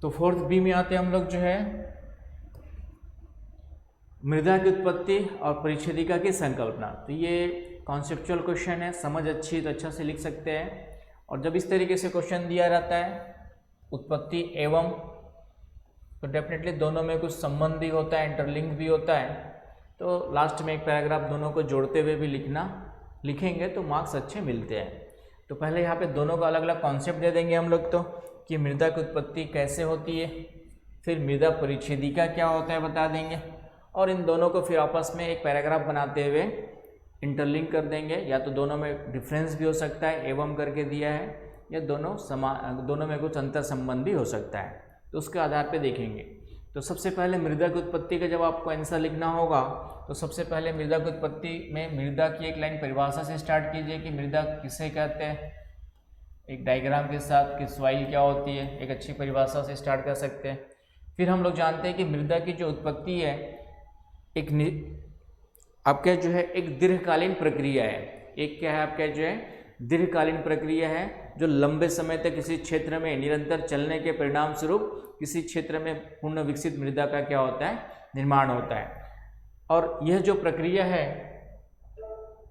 तो fourth B में आते हैं हम लोग जो है मृदा की उत्पत्ति और परिच्छेदिका की संकल्पना। तो ये कॉन्सेप्चुअल क्वेश्चन है, समझ अच्छी तो अच्छा से लिख सकते हैं। और जब इस तरीके से क्वेश्चन दिया रहता है उत्पत्ति एवं, तो डेफिनेटली दोनों में कुछ संबंध भी होता है, इंटरलिंक भी होता है। तो लास्ट में एक पैराग्राफ दोनों को जोड़ते हुए भी लिखेंगे तो मार्क्स अच्छे मिलते हैं। तो पहले यहाँ पे दोनों का अलग अलग कॉन्सेप्ट दे देंगे हम लोग, तो कि मृदा की उत्पत्ति कैसे होती है, फिर मृदा परिच्छेदिका क्या होता है बता देंगे, और इन दोनों को फिर आपस में एक पैराग्राफ बनाते हुए इंटरलिंक कर देंगे। या तो दोनों में डिफरेंस भी हो सकता है, एवं करके दिया है, या दोनों में कुछ अंतर संबंध भी हो सकता है, तो उसके आधार पे देखेंगे। तो सबसे पहले मृदा की उत्पत्ति का जब आपको आंसर लिखना होगा, तो सबसे पहले मृदा की उत्पत्ति में मृदा की एक लाइन परिभाषा से स्टार्ट कीजिए कि मृदा किसे कहते हैं, एक डायग्राम के साथ कि सॉइल क्या होती है, एक अच्छी परिभाषा से स्टार्ट कर सकते हैं। फिर हम लोग जानते हैं कि मृदा की जो उत्पत्ति है एक आपका जो है एक दीर्घकालीन प्रक्रिया है। एक क्या है आपका जो है दीर्घकालीन प्रक्रिया है, जो लंबे समय तक किसी क्षेत्र में निरंतर चलने के परिणाम स्वरूप किसी क्षेत्र में पूर्ण विकसित मृदा का क्या होता है, निर्माण होता है। और यह जो प्रक्रिया है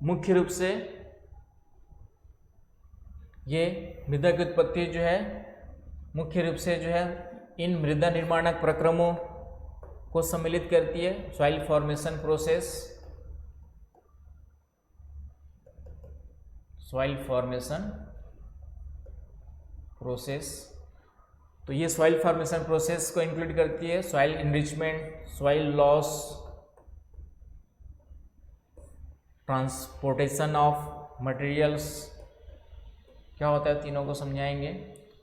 मुख्य रूप से ये मृदा की उत्पत्ति जो है मुख्य रूप से जो है इन मृदा निर्माणक प्रक्रमों को सम्मिलित करती है। Soil formation process, soil formation process, तो ये सॉइल फॉर्मेशन प्रोसेस को इंक्लूड करती है। Soil enrichment, soil loss, transportation of materials, क्या होता है तीनों को समझाएंगे,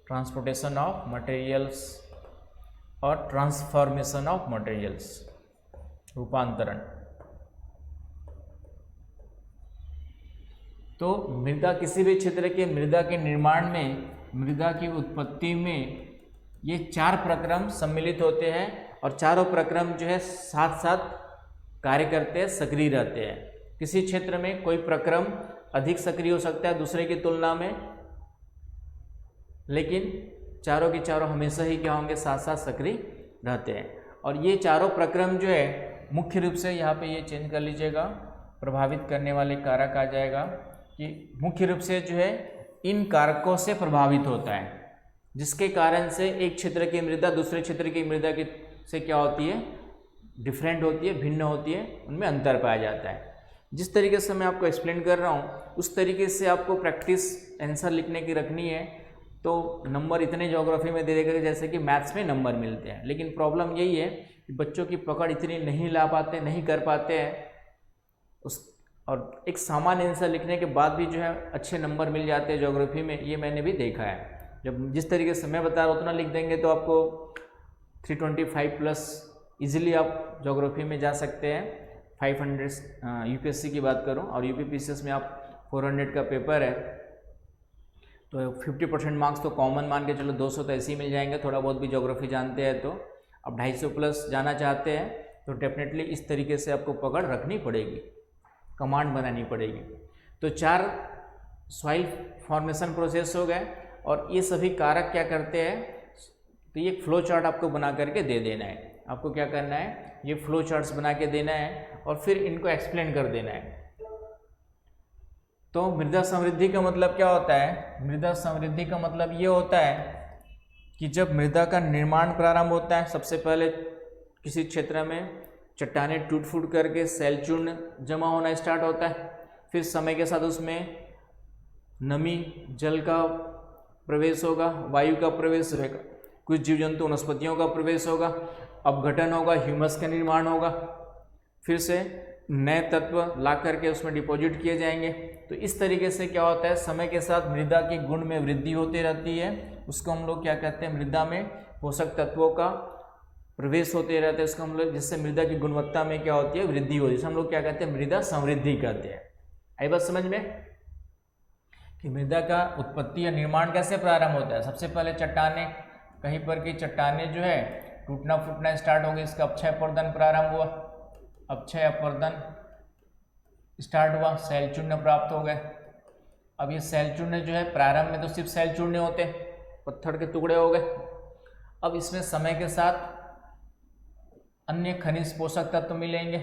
ट्रांसपोर्टेशन ऑफ मटेरियल्स और ट्रांसफॉर्मेशन ऑफ मटेरियल्स, रूपांतरण। तो मृदा किसी भी क्षेत्र के मृदा के निर्माण में, मृदा की उत्पत्ति में ये 4 प्रक्रम सम्मिलित होते हैं, और चारों प्रक्रम जो है साथ साथ कार्य करते हैं, सक्रिय रहते हैं। किसी क्षेत्र में कोई प्रक्रम अधिक सक्रिय हो सकता है दूसरे की तुलना में, लेकिन चारों के चारों हमेशा ही क्या होंगे, साथ साथ सक्रिय रहते हैं। और ये चारों प्रक्रम जो है मुख्य रूप से यहाँ पे ये चेंज कर लीजिएगा, प्रभावित करने वाले कारक आ जाएगा कि मुख्य रूप से जो है इन कारकों से प्रभावित होता है, जिसके कारण से एक क्षेत्र की मृदा दूसरे क्षेत्र की मृदा की से क्या होती है, डिफरेंट होती है, भिन्न होती है, उनमें अंतर पाया जाता है। जिस तरीके से मैं आपको एक्सप्लेन कर रहा हूँ उस तरीके से आपको प्रैक्टिस आंसर लिखने की रखनी है। तो नंबर इतने ज्योग्राफी में दे देगा जैसे कि मैथ्स में नंबर मिलते हैं, लेकिन प्रॉब्लम यही है कि बच्चों की पकड़ इतनी नहीं ला पाते, नहीं कर पाते हैं और एक सामान्य आंसर लिखने के बाद भी जो है अच्छे नंबर मिल जाते हैं ज्योग्राफी में, ये मैंने भी देखा है। जब जिस तरीके से मैं बता रहा हूँ उतना लिख देंगे तो आपको 325+ इजीली आप ज्योग्राफी में जा सकते हैं। 500 यूपीएससी की बात करूँ और यूपीपीसीएस में आप 400 का पेपर है, तो 50% मार्क्स तो कॉमन मान के चलो, 200 तो ऐसे ही मिल जाएंगे, थोड़ा बहुत भी ज्योग्राफी जानते हैं तो। अब 250+ जाना चाहते हैं तो डेफिनेटली इस तरीके से आपको पकड़ रखनी पड़ेगी, कमांड बनानी पड़ेगी। तो 4 सॉइल फॉर्मेशन प्रोसेस हो गए, और ये सभी कारक क्या करते हैं, तो ये फ्लो चार्ट आपको बना करके दे देना है। आपको क्या करना है, ये फ्लो चार्ट्स बना के देना है और फिर इनको एक्सप्लेन कर देना है। तो मृदा समृद्धि का मतलब क्या होता है, मृदा समृद्धि का मतलब ये होता है कि जब मृदा का निर्माण प्रारंभ होता है, सबसे पहले किसी क्षेत्र में चट्टानें टूट फूट करके सैलचूर्ण जमा होना स्टार्ट होता है, फिर समय के साथ उसमें नमी, जल का प्रवेश होगा, वायु का प्रवेश रहेगा, कुछ जीव जंतु वनस्पतियों का प्रवेश होगा, अपघटन होगा, ह्यूमस का निर्माण होगा, फिर से नए तत्व ला करके उसमें डिपॉजिट किए जाएंगे। तो इस तरीके से क्या होता है, समय के साथ मृदा के गुण में वृद्धि होती रहती है। उसको हम लोग क्या कहते हैं, मृदा में पोषक तत्वों का प्रवेश होते रहते हैं, उसको हम लोग, जिससे मृदा की गुणवत्ता में क्या होती है, वृद्धि होती है, जिसे हम लोग क्या कहते हैं, मृदा समृद्धि कहते हैं। आई बात समझ में कि मृदा का उत्पत्ति या निर्माण कैसे प्रारंभ होता है। सबसे पहले चट्टानें, कहीं पर की चट्टानें जो है टूटना फूटना स्टार्ट हो गई, इसका अपक्षय अपर्दन प्रारंभ हुआ, अपक्षय अपर्दन स्टार्ट हुआ, सैलचूर्ण प्राप्त हो गए। अब ये सैलचूर्ण जो है प्रारंभ में तो सिर्फ सैलचूर्ण होते, पत्थर के टुकड़े हो गए। अब इसमें समय के साथ अन्य खनिज पोषक तत्व मिलेंगे,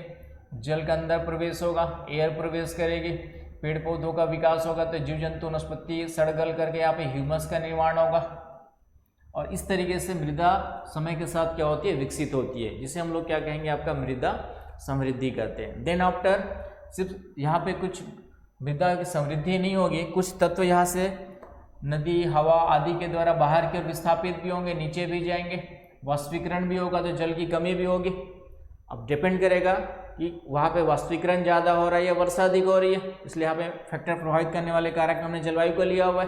जल का अंदर प्रवेश होगा, एयर प्रवेश करेगी, पेड़ पौधों का विकास होगा, तो जीव जंतु वनस्पति सड़ गल करके यहाँ पे ह्यूमस का निर्माण होगा, और इस तरीके से मृदा समय के साथ क्या होती है, विकसित होती है, जिसे हम लोग क्या कहेंगे, आपका मृदा समृद्धि कहते हैं। देन आफ्टर सिर्फ यहाँ पे कुछ मृदा की समृद्धि नहीं होगी, कुछ तत्व यहाँ से नदी, हवा आदि के द्वारा बाहर की ओर विस्थापित भी होंगे, नीचे भी जाएंगे, वाष्पीकरण भी होगा, तो जल की कमी भी होगी। अब डिपेंड करेगा कि वहाँ पे वाष्पीकरण ज़्यादा हो रहा है या वर्षा अधिक हो रही है, इसलिए यहाँ पे फैक्टर प्रभावित करने वाले कारक हमने जलवायु को लिया हुआ है।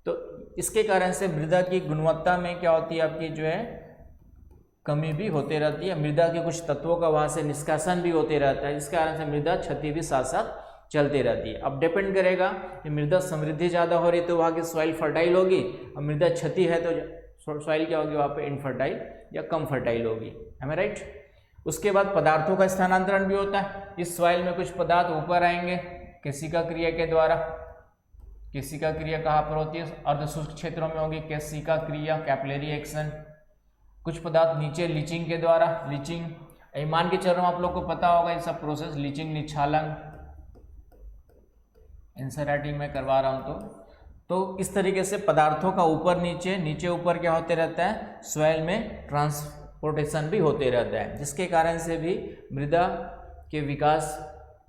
तो इसके कारण से मृदा की गुणवत्ता में क्या होती है, आपकी जो है कमी भी होती रहती है, मृदा के कुछ तत्वों का वहाँ से निष्कासन भी होते रहता है, जिसके कारण से मृदा क्षति भी साथ साथ चलती रहती है। अब डिपेंड करेगा कि मृदा समृद्धि ज़्यादा हो रही है तो वहाँ की सॉइल फर्टाइल होगी, और मृदा क्षति है तो सॉइल क्या होगी, वहाँ पे इनफर्टाइल या कम फर्टाइल होगी। है राइट। उसके बाद पदार्थों का स्थानांतरण भी होता है, इस सॉइल में कुछ पदार्थ ऊपर आएंगे केशिका क्रिया के द्वारा। केशिका क्रिया कहाँ पर होती है, अर्धशुष्क क्षेत्रों में होगी केशिका क्रिया, कैपिलरी एक्शन। कुछ पदार्थ नीचे लीचिंग के द्वारा, लीचिंग ईमान के चरणों आप लोग को पता होगा ये सब प्रोसेस, लीचिंग, निच्छालन, एनसीईआरटी में करवा रहा हूँ। तो इस तरीके से पदार्थों का ऊपर नीचे, नीचे ऊपर क्या होते रहता है, सॉइल में ट्रांसपोर्टेशन भी होते रहता है, जिसके कारण से भी मृदा के विकास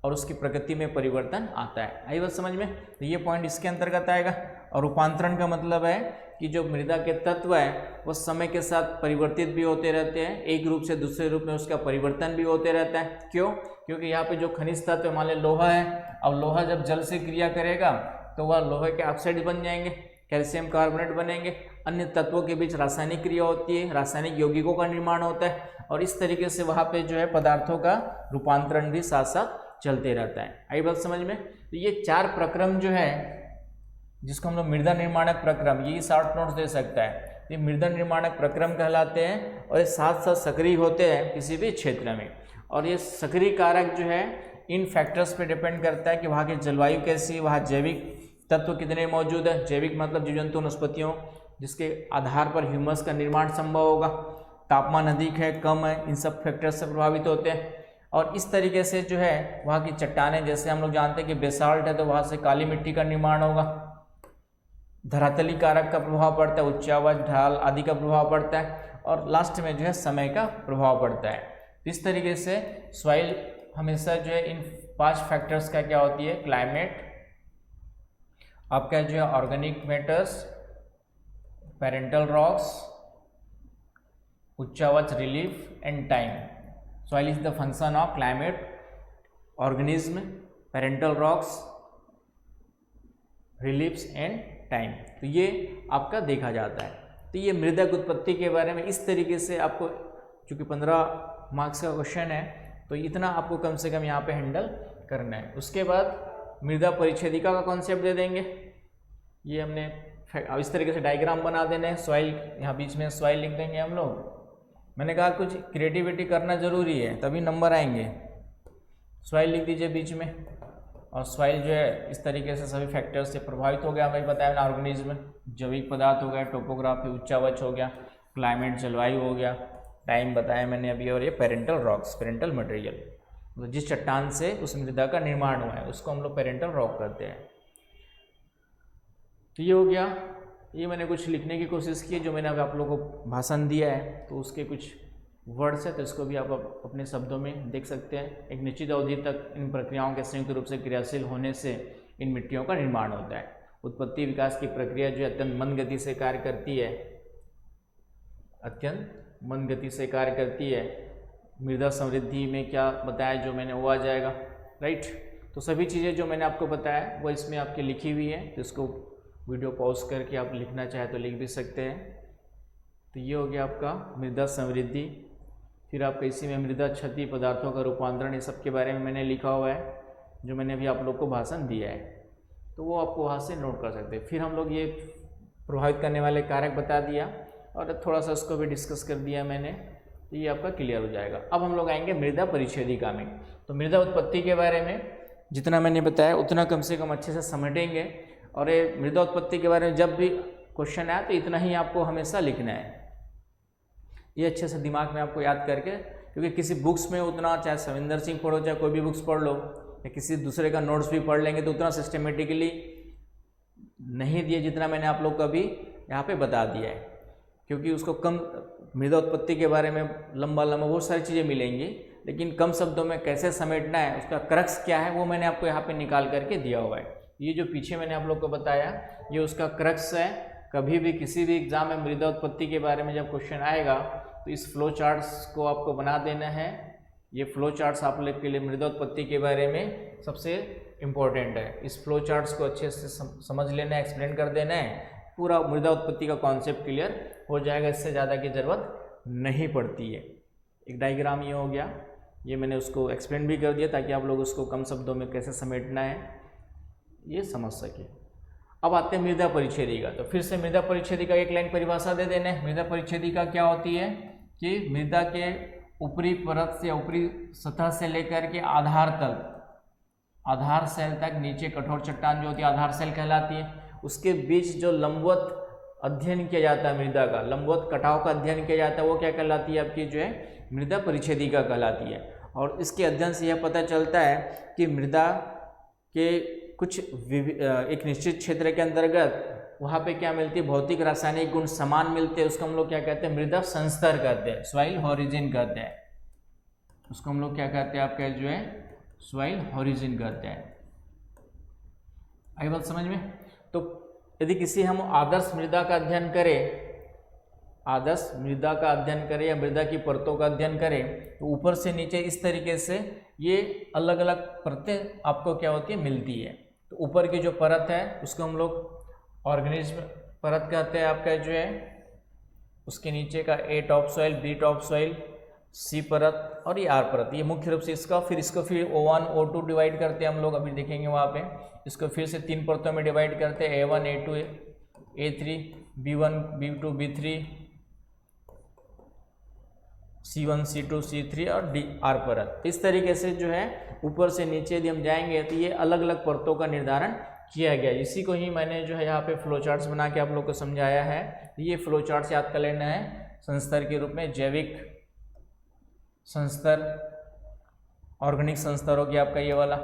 और उसकी प्रकृति में परिवर्तन आता है। आई बात समझ में। तो ये पॉइंट इसके अंतर्गत आएगा। और रूपांतरण का मतलब है कि जो मृदा के तत्व है वो समय के साथ परिवर्तित भी होते रहते हैं, एक रूप से दूसरे रूप में उसका परिवर्तन भी होते रहता है। क्यों? क्योंकि यहाँ पे जो खनिज तत्व मान लें लोहा है, अब लोहा जब जल से क्रिया करेगा तो वह लोहे के ऑक्साइड बन जाएंगे, कैल्शियम कार्बोनेट बनेंगे, अन्य तत्वों के बीच रासायनिक क्रिया होती है, रासायनिक यौगिकों का निर्माण होता है, और इस तरीके से वहाँ पे जो है पदार्थों का रूपांतरण भी साथ साथ चलते रहता है। आई बात समझ में। तो ये 4 प्रक्रम जो है जिसको हम लोग मृदा निर्माणक प्रक्रम, ये शॉर्ट नोट्स दे सकता है, ये मृदा निर्माणक प्रक्रम कहलाते हैं, और ये साथ साथ सक्रिय होते हैं किसी भी क्षेत्र में। और ये सक्रिय कारक जो है इन फैक्टर्स पे डिपेंड करता है कि वहाँ की जलवायु कैसी, वहाँ जैविक तत्व कितने मौजूद है, जैविक मतलब जीव जंतु वनस्पतियों, जिसके आधार पर ह्यूमस का निर्माण संभव होगा, तापमान अधिक है कम है, इन सब फैक्टर्स से प्रभावित होते हैं। और इस तरीके से जो है वहाँ की चट्टानें, जैसे हम लोग जानते हैं कि बेसाल्ट है तो वहाँ से काली मिट्टी का निर्माण होगा, धरातली कारक का प्रभाव पड़ता है, उच्चावच, ढाल आदि का प्रभाव पड़ता है, और लास्ट में जो है समय का प्रभाव पड़ता है। इस तरीके से सॉइल हमेशा जो है इन 5 फैक्टर्स का क्या होती है, क्लाइमेट, आपका जो है ऑर्गेनिक मैटर्स, पेरेंटल रॉक्स, उच्चावच relief and time. Soil is the function of climate, organism, parental rocks, reliefs and time। तो ये आपका देखा जाता है। तो ये मृदा की उत्पत्ति के बारे में इस तरीके से आपको, चूँकि 15 मार्क्स का क्वेश्चन है तो इतना आपको कम से कम यहाँ पे हैंडल करना है। उसके बाद मृदा परिच्छेदिका का कॉन्सेप्ट दे देंगे। ये हमने इस तरीके से डायग्राम बना देना है, सॉइल यहाँ बीच में सॉइल लिख देंगे हम लोग। मैंने कहा कुछ क्रिएटिविटी करना जरूरी है तभी नंबर आएंगे। सॉइल लिख दीजिए बीच में, और सॉइल जो है इस तरीके से सभी फैक्टर्स से प्रभावित हो गया, हमें बताया ना, ऑर्गेनिज्म, जैविक पदार्थ हो गया, टोपोग्राफी उच्चावच हो गया, क्लाइमेट जलवायु हो गया, टाइम बताया मैंने अभी, और ये पेरेंटल रॉक्स, पेरेंटल मटेरियल, तो जिस चट्टान से उस मृदा का निर्माण हुआ है उसको हम लोग पेरेंटल रॉक करते हैं। तो ये हो गया, ये मैंने कुछ लिखने की कोशिश की, जो मैंने अभी आप लोगों को भाषण दिया है तो उसके कुछ वर्ड्स है, तो इसको भी आप अपने शब्दों में देख सकते हैं। एक निश्चित अवधि तक इन प्रक्रियाओं के संयुक्त रूप से क्रियाशील होने से इन मिट्टियों का निर्माण होता है। उत्पत्ति विकास की प्रक्रिया जो अत्यंत मंद गति से कार्य करती है, अत्यंत मंद गति से कार्य करती है। मृदा समृद्धि में क्या बताया जो मैंने वो आ जाएगा, राइट। तो सभी चीज़ें जो मैंने आपको बताया वो इसमें आपकी लिखी हुई है, तो इसको वीडियो पॉज करके आप लिखना चाहे तो लिख भी सकते हैं। तो ये हो गया आपका मृदा समृद्धि। फिर आपका इसी में मृदा क्षति, पदार्थों का रूपांतरण, ये सब के बारे में मैंने लिखा हुआ है जो मैंने अभी आप लोग को भाषण दिया है, तो वो आपको वहाँ से नोट कर सकते हैं। फिर हम लोग ये प्रभावित करने वाले कारक बता दिया और थोड़ा सा उसको भी डिस्कस कर दिया मैंने, तो ये आपका क्लियर हो जाएगा। अब हम लोग आएंगे मृदा परिच्छेदिका में। तो मृदा उत्पत्ति के बारे में जितना मैंने बताया उतना कम से कम अच्छे से समेटेंगे, और ये मृदा उत्पत्ति के बारे में जब भी क्वेश्चन आए तो इतना ही आपको हमेशा लिखना है, ये अच्छे से दिमाग में आपको याद करके, क्योंकि किसी बुक्स में उतना, चाहे सविंदर सिंह पढ़ो चाहे कोई भी बुक्स पढ़ लो या किसी दूसरे का नोट्स भी पढ़ लेंगे तो उतना सिस्टमेटिकली नहीं दिए जितना मैंने आप लोग को अभी यहाँ पे बता दिया है, क्योंकि उसको कम मृदा उत्पत्ति के बारे में लंबा बहुत सारी चीज़ें मिलेंगी, लेकिन कम शब्दों में कैसे समेटना है, उसका क्रक्स क्या है वो मैंने आपको यहाँ पे निकाल करके दिया हुआ है। ये जो पीछे मैंने आप लोग को बताया ये उसका क्रक्स है। कभी भी किसी भी एग्जाम में मृदा उत्पत्ति के बारे में जब क्वेश्चन आएगा तो इस फ्लो चार्ट्स को आपको बना देना है। ये फ्लो चार्ट्स आप लोग के लिए मृदा उत्पत्ति के बारे में सबसे इम्पोर्टेंट है। इस फ्लो चार्ट्स को अच्छे से समझ लेना है, एक्सप्लेन कर देना है, पूरा मृदा उत्पत्ति का कॉन्सेप्ट क्लियर हो जाएगा। इससे ज़्यादा की ज़रूरत नहीं पड़ती है। एक डायग्राम ये हो गया, ये मैंने उसको एक्सप्लेन भी कर दिया ताकि आप लोग उसको कम शब्दों में कैसे समेटना है ये समझ सके। अब आते हैं मृदा परिच्छेदिका। तो फिर से मृदा परिच्छेदिका एक लाइन परिभाषा दे देना है। मृदा परिच्छेदिका क्या होती है कि मृदा के ऊपरी परत से, ऊपरी सतह से लेकर के आधार तल, आधार सेल तक नीचे कठोर चट्टान जो होती है आधार सेल कहलाती है। उसके बीच जो लंबवत अध्ययन किया जाता है मृदा का, लंबवत कटाव का अध्ययन किया जाता है वो क्या कहलाती है आपकी जो है मृदा परिच्छेदिका कहलाती है। और इसके अध्ययन से यह पता चलता है कि मृदा के कुछ एक निश्चित क्षेत्र के अंतर्गत वहाँ पे क्या मिलती है, भौतिक रासायनिक गुण समान मिलते हैं। उसको हम लोग क्या कहते हैं, मृदा संस्तर कहते हैं, सॉइल होरिजिन कहते हैं। उसको हम लोग क्या कहते हैं आपका जो है सॉइल होरिजिन कहते हैं। आई बात समझ में? तो यदि किसी हम आदर्श मृदा का अध्ययन करें, आदर्श मृदा का अध्ययन करें या मृदा की परतों का अध्ययन करें तो ऊपर से नीचे इस तरीके से ये अलग अलग परतें आपको क्या होती है मिलती है। तो ऊपर की जो परत है उसको हम लोग ऑर्गेनिज्म परत कहते हैं आपका जो है। उसके नीचे का A top soil, B top soil, C परत और ये आर परत, ये मुख्य रूप से इसका। फिर इसको फिर O1 O2 डिवाइड करते हैं हम लोग, अभी देखेंगे वहाँ पे। इसको फिर से 3 परतों में डिवाइड करते हैं, A1 A2 A3, B1 B2 B3, C1 C2 C3 और D R परत। इस तरीके से जो है ऊपर से नीचे यदि हम जाएंगे तो ये अलग अलग परतों का निर्धारण किया गया। इसी को ही मैंने जो है यहाँ पे फ्लो चार्ट्स बना के आप लोग को समझाया है। ये फ्लो चार्ट्स याद कर लेना है संस्तर के रूप में। जैविक संस्तर, ऑर्गेनिक संस्तर हो गया आपका ये वाला,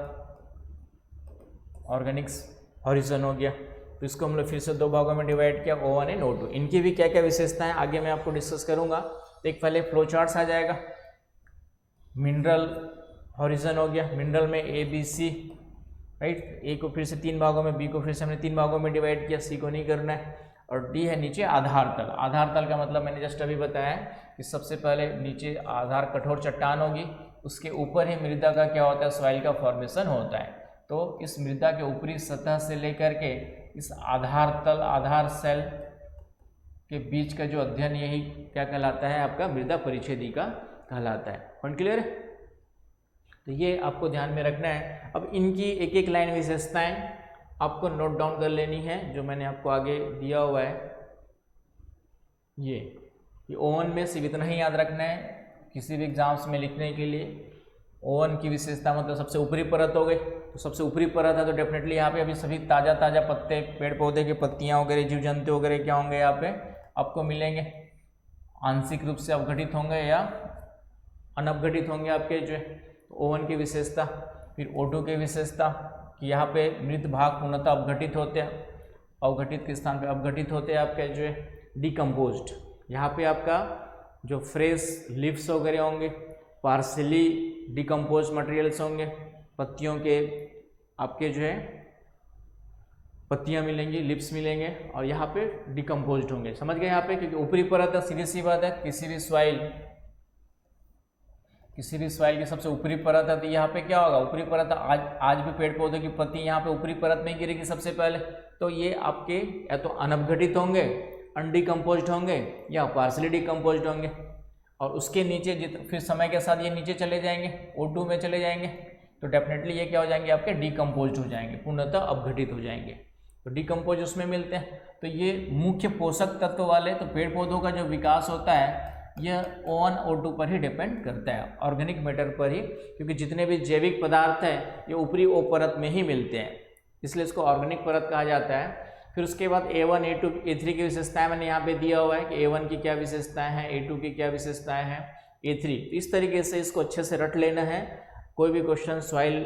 ऑर्गेनिक्स हॉरिजन हो गया। तो इसको हम लोग फिर से 2 भागों में डिवाइड किया, O1 एंड O2। इनकी भी क्या क्या विशेषताएं आगे मैं आपको डिस्कस करूंगा। तो एक पहले फ्लो चार्ट्स आ जाएगा। मिनरल हॉरिजन हो गया, मिनरल में A B C, राइट। ए को फिर से 3 भागों में, बी को फिर से हमने 3 भागों में डिवाइड किया, सी को नहीं करना है। और डी है नीचे आधार तल। आधार तल का मतलब मैंने जस्ट अभी बताया कि सबसे पहले नीचे आधार कठोर चट्टान होगी, उसके ऊपर ही मृदा का क्या होता है, सॉइल का फॉर्मेशन होता है। तो इस मृदा के ऊपरी सतह से लेकर के इस आधार तल, आधार सेल के बीच का जो अध्ययन यही क्या कहलाता है आपका मृदा परिच्छेदिका कहलाता है। पॉइंट क्लियर है? तो ये आपको ध्यान में रखना है। अब इनकी एक एक लाइन विशेषताएं आपको नोट डाउन कर लेनी है जो मैंने आपको आगे दिया हुआ है। ये O1 में सिर्फ इतना ही याद रखना है किसी भी एग्जाम्स में लिखने के लिए। O1 की विशेषता मतलब सबसे ऊपरी परत हो गई। तो सबसे ऊपरी परत है तो डेफिनेटली यहाँ पे अभी सभी ताज़ा ताज़ा पत्ते, पेड़ पौधे की पत्तियाँ वगैरह, जीव जंतु वगैरह क्या होंगे यहाँ पे आपको मिलेंगे। आंशिक रूप से अवघटित होंगे या अनअवघटित होंगे आपके जो है O1 की विशेषता। फिर O2 की विशेषता कि यहाँ पे मृत भाग पूर्णतः अवघटित होते हैं, अवघटित के स्थान पे अवघटित होते हैं आपके जो है डिकम्पोज्ड। यहाँ पे आपका जो फ्रेश लीव्स वगैरह होंगे, पार्सली डिकम्पोज मटेरियल्स होंगे, पत्तियों के आपके जो है पत्तियाँ मिलेंगी, लिप्स मिलेंगे और यहाँ पे डिकम्पोज्ड होंगे। समझ गए यहाँ पे? क्योंकि ऊपरी परत है, सीधी सी बात है, किसी भी सॉइल की सबसे ऊपरी परत है तो यहाँ पे क्या होगा, ऊपरी परत आज भी पेड़ पौधों की पत्ती यहाँ पे ऊपरी परत में गिरेगी सबसे पहले। तो ये आपके या तो अनअवघटित होंगे, अनडिकम्पोज्ड होंगे या पार्सली डिकम्पोज्ड होंगे। और उसके नीचे फिर समय के साथ ये नीचे चले जाएंगे, O2 में चले जाएंगे तो डेफिनेटली ये क्या हो जाएंगे आपके डिकम्पोज्ड हो जाएंगे, पूर्णतः अवघटित हो जाएंगे। तो डिकम्पोज उसमें मिलते हैं। तो ये मुख्य पोषक तत्व वाले, तो पेड़ पौधों का जो विकास होता है यह O1 O2 पर ही डिपेंड करता है, ऑर्गेनिक मैटर पर ही, क्योंकि जितने भी जैविक पदार्थ हैं ये ऊपरी O परत में ही मिलते हैं, इसलिए इसको ऑर्गेनिक परत कहा जाता है। फिर उसके बाद A1, A2, A3 की विशेषताएं मैंने यहाँ पे दिया हुआ है कि A1 की क्या विशेषताएं हैं, A2 की क्या विशेषताएं हैं, A3। तो इस तरीके से इसको अच्छे से रट लेना है। कोई भी क्वेश्चन सॉइल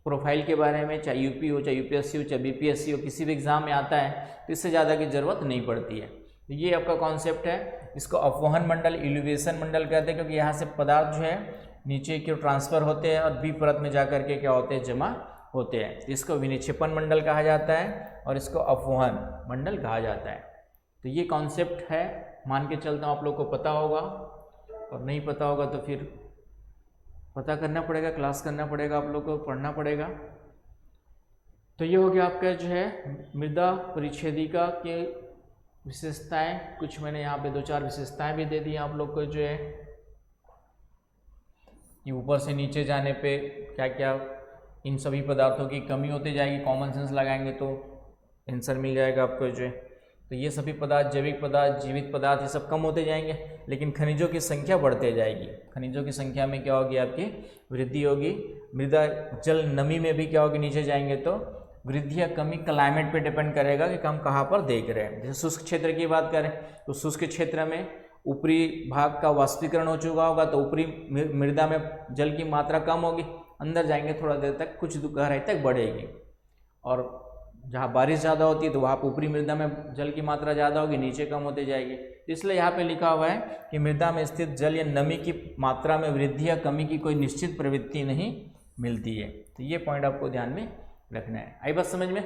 प्रोफाइल के बारे में, चाहे यूपी हो, चाहे यूपीएससी हो, चाहे बीपीएससी हो, किसी भी एग्जाम में आता है तो इससे ज़्यादा की जरूरत नहीं पड़ती है। तो ये आपका कॉन्सेप्ट है। इसको अपवहन मंडल, इल्यूवेशन मंडल कहते हैं, क्योंकि यहाँ से पदार्थ जो है नीचे की ओर ट्रांसफर होते हैं और बी परत में जाकर के क्या होते हैं, जमा होते हैं। तो इसको विनिक्षेपण मंडल कहा जाता है और इसको अपवहन मंडल कहा जाता है। तो ये कॉन्सेप्ट है, मान के चलता हूँ आप लोग को पता होगा, और नहीं पता होगा तो फिर पता करना पड़ेगा, क्लास करना पड़ेगा, आप लोग को पढ़ना पड़ेगा। तो ये हो गया आपका जो है मृदा परिच्छेदिका के विशेषताएं। कुछ मैंने यहाँ पे 2-4 विशेषताएं भी दे दी आप लोग को, जो है कि ऊपर से नीचे जाने पे क्या क्या इन सभी पदार्थों की कमी होती जाएगी। कॉमन सेंस लगाएंगे तो आंसर मिल जाएगा आपको जो है। तो ये सभी पदार्थ, जैविक पदार्थ, जीवित पदार्थ, ये सब कम होते जाएंगे, लेकिन खनिजों की संख्या बढ़ते जाएगी। खनिजों की संख्या में क्या होगी, आपकी वृद्धि होगी। मृदा जल नमी में भी क्या होगी, नीचे जाएंगे तो वृद्धि या कमी क्लाइमेट पे डिपेंड करेगा कि हम कहाँ पर देख रहे हैं। जैसे शुष्क क्षेत्र की बात करें तो शुष्क क्षेत्र में ऊपरी भाग का वाष्पीकरण हो चुका होगा तो ऊपरी मृदा में जल की मात्रा कम होगी, अंदर जाएंगे थोड़ा देर तक, कुछ गहराई तक बढ़ेगी। और जहाँ बारिश ज़्यादा होती है तो वहाँ पर ऊपरी मृदा में जल की मात्रा ज़्यादा होगी, नीचे कम होते जाएगी। इसलिए यहाँ पे लिखा हुआ है कि मृदा में स्थित जल या नमी की मात्रा में वृद्धि या कमी की कोई निश्चित प्रवृत्ति नहीं मिलती है। तो ये पॉइंट आपको ध्यान में रखना है। आई बात समझ में?